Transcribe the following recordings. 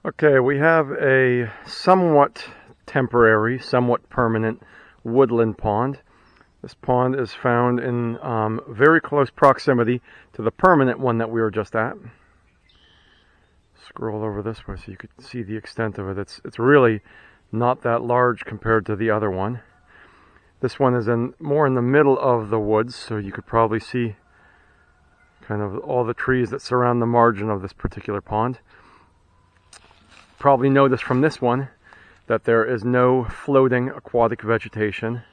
Okay, we have a somewhat temporary, somewhat permanent woodland pond. This pond is found in very close proximity to the permanent one that we were just at. Scroll over this way so you can see the extent of it. It's really not that large compared to the other one. This one is more in the middle of the woods, so you could probably see kind of all the trees that surround the margin of this particular pond. Probably noticed from this one that there is no floating aquatic vegetation.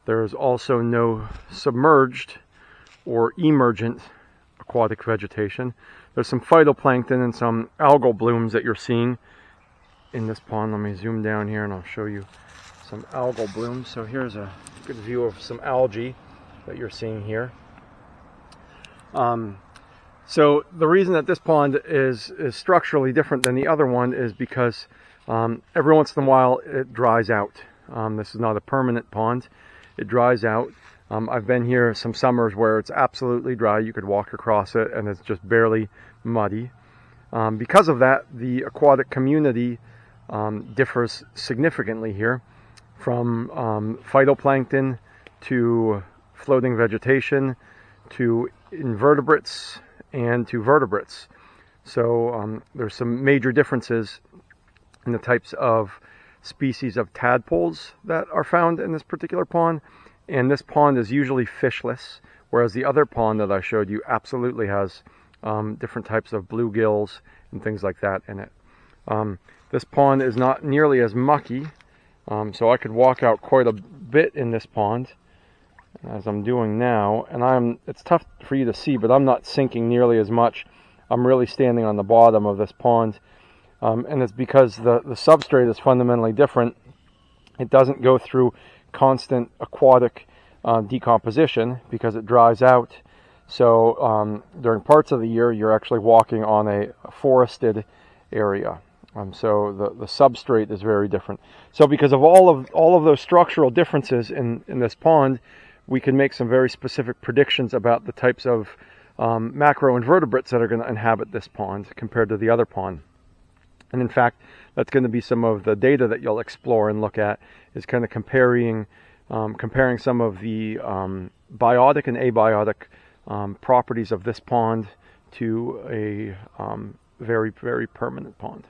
There is also no submerged or emergent aquatic vegetation. There's some phytoplankton and some algal blooms that you're seeing in this pond. Let me zoom down here and I'll show you some algal blooms. So here's a good view of some algae that you're seeing here. So the reason that this pond is structurally different than the other one is because every once in a while it dries out. This is not a permanent pond. It dries out. I've been here some summers where it's absolutely dry. You could walk across it and it's just barely muddy. Because of that, the aquatic community differs significantly here, from phytoplankton to floating vegetation to invertebrates and to vertebrates. So there's some major differences in the types of species of tadpoles that are found in this particular pond. And this pond is usually fishless, whereas the other pond that I showed you absolutely has different types of bluegills and things like that in it. This pond is not nearly as mucky, so I could walk out quite a bit in this pond, as I'm doing now, and it's tough for you to see, but I'm not sinking nearly as much. I'm really standing on the bottom of this pond, and it's because the substrate is fundamentally different. It doesn't go through constant aquatic decomposition because it dries out. So during parts of the year, you're actually walking on a forested area. So the substrate is very different. So because of all of those structural differences in this pond, we can make some very specific predictions about the types of macroinvertebrates that are going to inhabit this pond compared to the other pond. And in fact, that's going to be some of the data that you'll explore and look at, is kind of comparing some of the biotic and abiotic properties of this pond to a very, very permanent pond.